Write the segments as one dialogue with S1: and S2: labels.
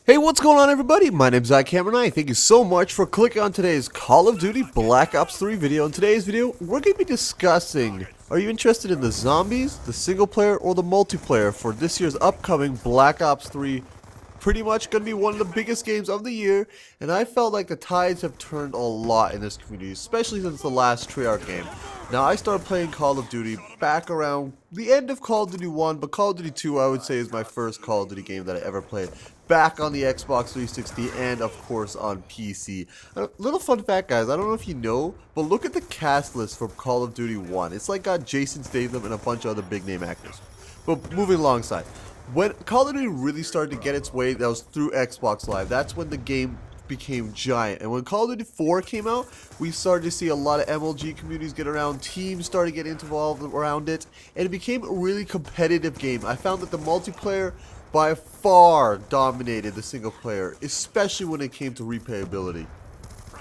S1: Hey, what's going on everybody? My name's iCameron9. Thank you so much for clicking on today's Call of Duty Black Ops 3 video. In today's video, we're going to be discussing, are you interested in the zombies, the single player, or the multiplayer for this year's upcoming Black Ops 3? Pretty much going to be one of the biggest games of the year, and I felt like the tides have turned a lot in this community, especially since the last Treyarch game. Now, I started playing Call of Duty back around the end of Call of Duty 1, but Call of Duty 2 I would say is my first Call of Duty game that I ever played. Back on the Xbox 360 and of course on PC. A little fun fact, guys, I don't know if you know, but look at the cast list for Call of Duty 1. It's like got Jason Statham and a bunch of other big name actors. But moving alongside, when Call of Duty really started to get its way, that was through Xbox Live. That's when the game became giant. And when Call of Duty 4 came out, we started to see a lot of MLG communities get around, teams started getting involved around it, and it became a really competitive game. I found that the multiplayer by far dominated the single player, especially when it came to replayability.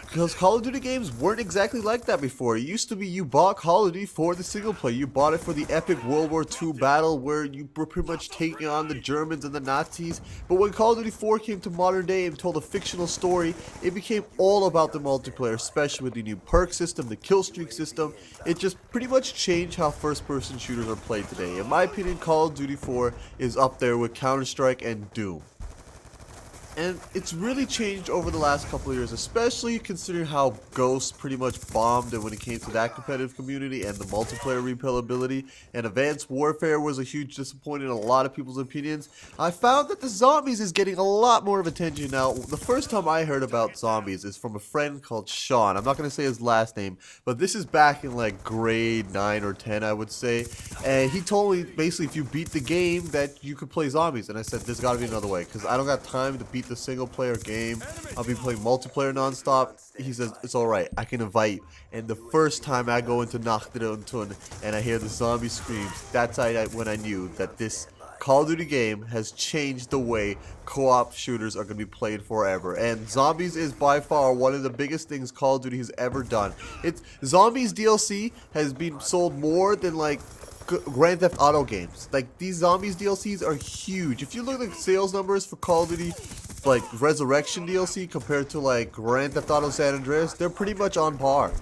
S1: Because Call of Duty games weren't exactly like that before. It used to be you bought Call of Duty for the single player. You bought it for the epic World War II battle where you were pretty much taking on the Germans and the Nazis. But when Call of Duty 4 came to modern day and told a fictional story, it became all about the multiplayer, especially with the new perk system, the kill streak system. It just pretty much changed how first-person shooters are played today. In my opinion, Call of Duty 4 is up there with Counter-Strike and Doom. And it's really changed over the last couple of years, especially considering how Ghost pretty much bombed when it came to that competitive community and the multiplayer replayability. And Advanced Warfare was a huge disappointment in a lot of people's opinions. I found that the zombies is getting a lot more of attention now. The first time I heard about zombies is from a friend called Sean. I'm not going to say his last name, but this is back in like grade 9 or 10, I would say. And he told me basically if you beat the game that you could play zombies. And I said, there's got to be another way because I don't got time to beat the single player game. I'll be playing multiplayer nonstop. He says it's alright, I can invite you. And the first time I go into Nachtruntun and I hear the zombie screams, that's when I knew that this Call of Duty game has changed the way co-op shooters are going to be played forever. And zombies is by far one of the biggest things Call of Duty has ever done. Zombies DLC has been sold more than like Grand Theft Auto games. Like, these zombies DLCs are huge. If you look at the sales numbers for Call of Duty, like Resurrection DLC compared to like Grand Theft Auto San Andreas, they're pretty much on par.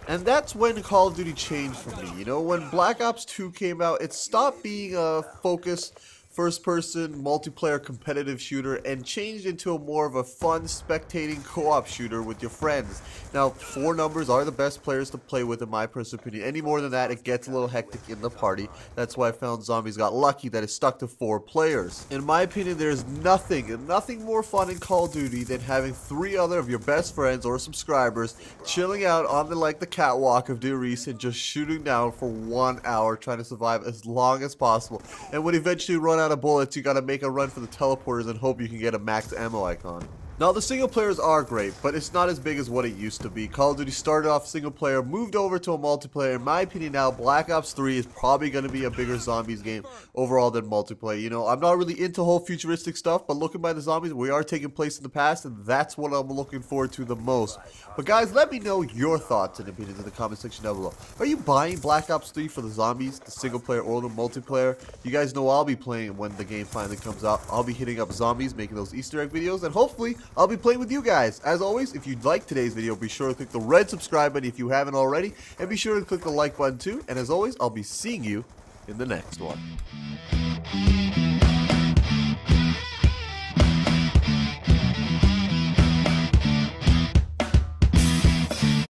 S1: And that's when Call of Duty changed for me. You know, when Black Ops 2 came out, it stopped being a focused first-person multiplayer competitive shooter and changed into a more of a fun spectating co-op shooter with your friends. Now, 4 numbers are the best players to play with in my personal opinion. Any more than that, it gets a little hectic in the party. That's why I found Zombies got lucky that it stuck to 4 players. In my opinion, there's nothing more fun in Call of Duty than having 3 other of your best friends or subscribers chilling out on the catwalk of Der Riese and just shooting down for 1 hour trying to survive as long as possible. And when eventually run out of bullets, you gotta make a run for the teleporters and hope you can get a max ammo icon. Now, the single players are great, but it's not as big as what it used to be. Call of Duty started off single player, moved over to a multiplayer. In my opinion now, Black Ops 3 is probably going to be a bigger zombies game overall than multiplayer. You know, I'm not really into whole futuristic stuff, but looking by the zombies, we are taking place in the past, and that's what I'm looking forward to the most. But guys, let me know your thoughts and opinions in the comment section down below. Are you buying Black Ops 3 for the zombies, the single player, or the multiplayer? You guys know I'll be playing when the game finally comes out. I'll be hitting up zombies, making those Easter egg videos, and hopefully I'll be playing with you guys. As always, if you liked today's video, be sure to click the red subscribe button if you haven't already, and be sure to click the like button too. And as always, I'll be seeing you in the next one.